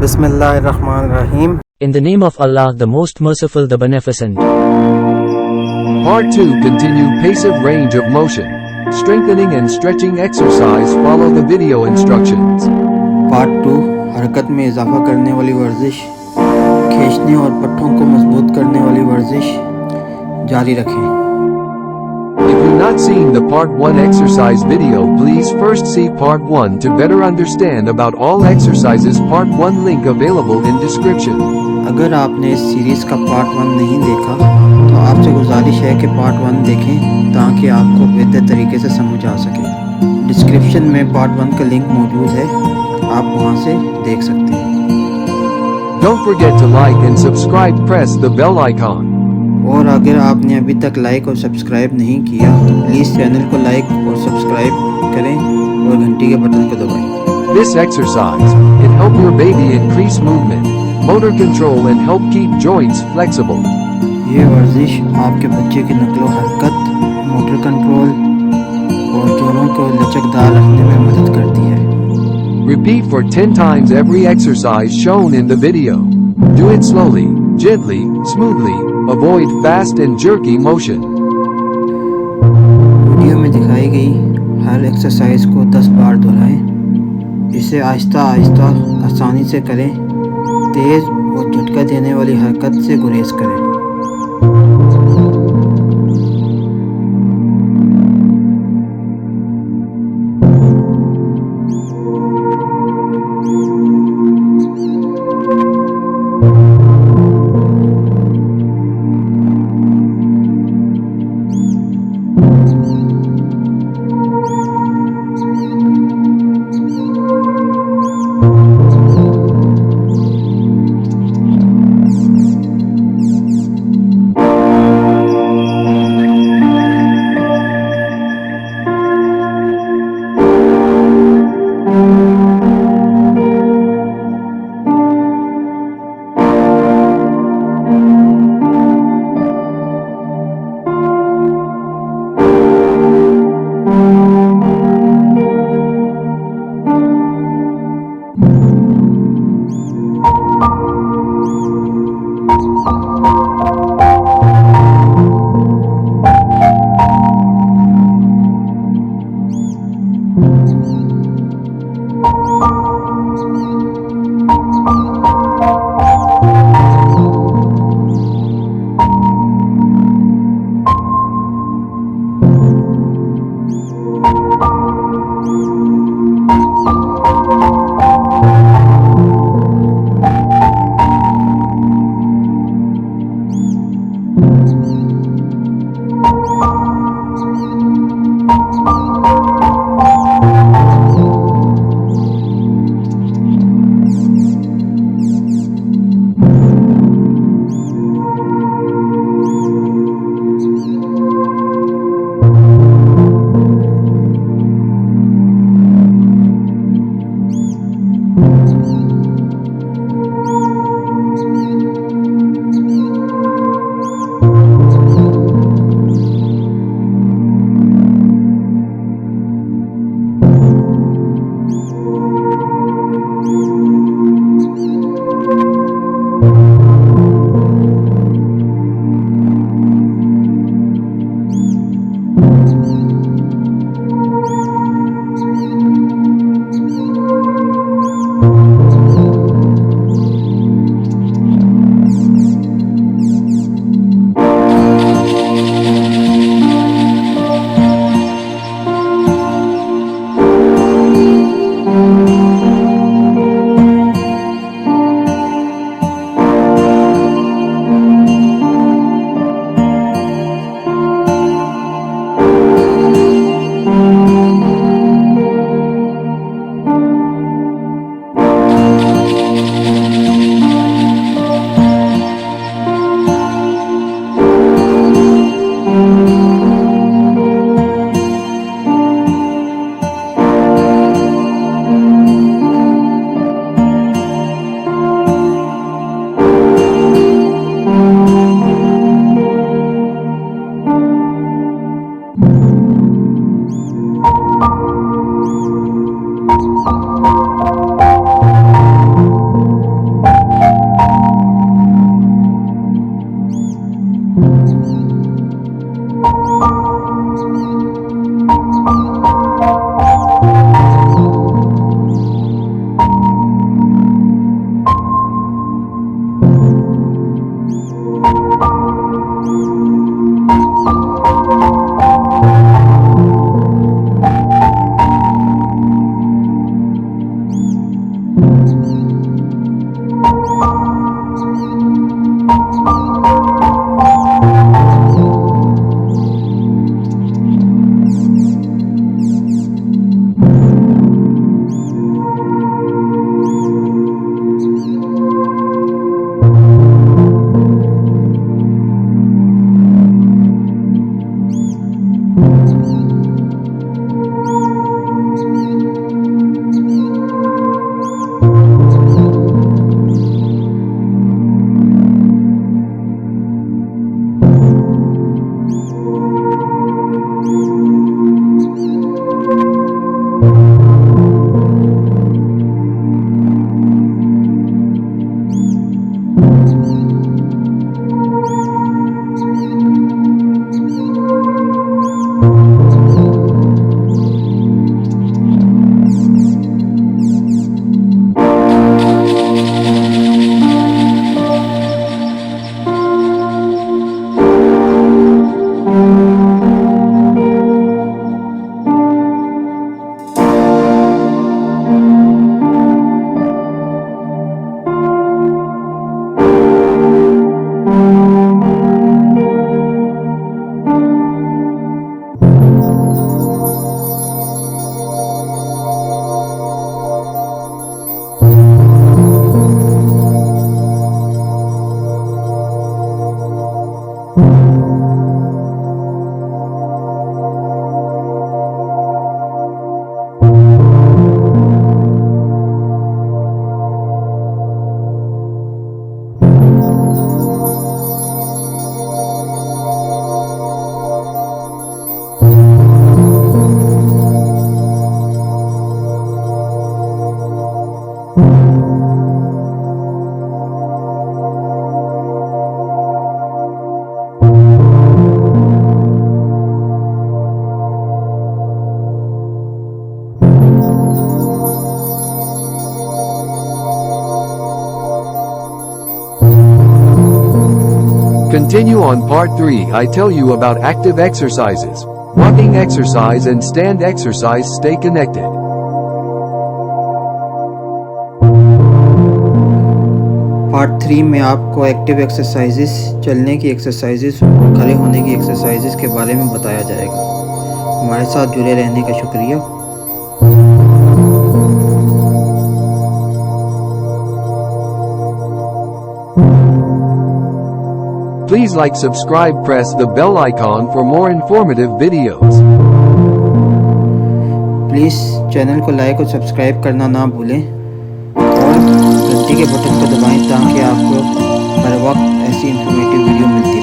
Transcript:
Bismillahirrahmanirrahim. In the name of Allah, the most merciful, the beneficent. Part 2 Continue passive range of motion. Strengthening and stretching exercise. Follow the video instructions. Part 2 हरकत में इजाफा करने वाली वर्जिश, खींचने और पट्टों को मजबूत करने वाली वर्जिश जारी रखें। If you've not seen the part 1 exercise video, please first see part 1 to better understand about all exercises. Part 1 link available in description. अगर आपने इस सीरीज़ का पार्ट 1 नहीं देखा तो आपसे गुजारिश है कि पार्ट 1 देखें ताकि आपको बेहतर तरीके से समझ आ सके। डिस्क्रिप्शन में पार्ट 1 का लिंक मौजूद है, आप वहां से देख सकते हैं। Don't forget to like and subscribe. Press the bell icon. और अगर आपने अभी तक लाइक और सब्सक्राइब नहीं किया तो प्लीज़ चैनल को लाइक और सब्सक्राइब करें और घंटी के बटन को दबाएं। This exercise, it help your baby increase movement, motor control and help keep joints flexible. ये वर्जिश आपके बच्चे की नकलो हरकत, मोटर कंट्रोल और जोड़ों को लचकदार रखने में मदद करती है। Repeat for 10 times every exercise shown in the video. Do it slowly, gently, smoothly. Avoid fast and jerky motion. Video में दिखाई गई हर एक्सरसाइज को 10 बार दोहराएं। इसे आहिस्ता आहिस्ता आसानी से करें। तेज़ और झटका देने वाली हरकत से गुरेज करें। continue on part 3, I tell you about active exercises. Walking exercise and stand exercise. Stay connected. Part 3 में आपको एक्टिव एक्सरसाइजेस, चलने की एक्सरसाइजेस, खड़े होने की एक्सरसाइजेस के बारे में बताया जाएगा। हमारे साथ जुड़े रहने का शुक्रिया। Please like, subscribe, press the bell icon for more informative videos. Please channel को लाइक और सब्सक्राइब करना ना भूलें और घंटी के बटन को दबाएं ताकि आपको हर वक्त ऐसी इंफॉर्मेटिव वीडियो मिलती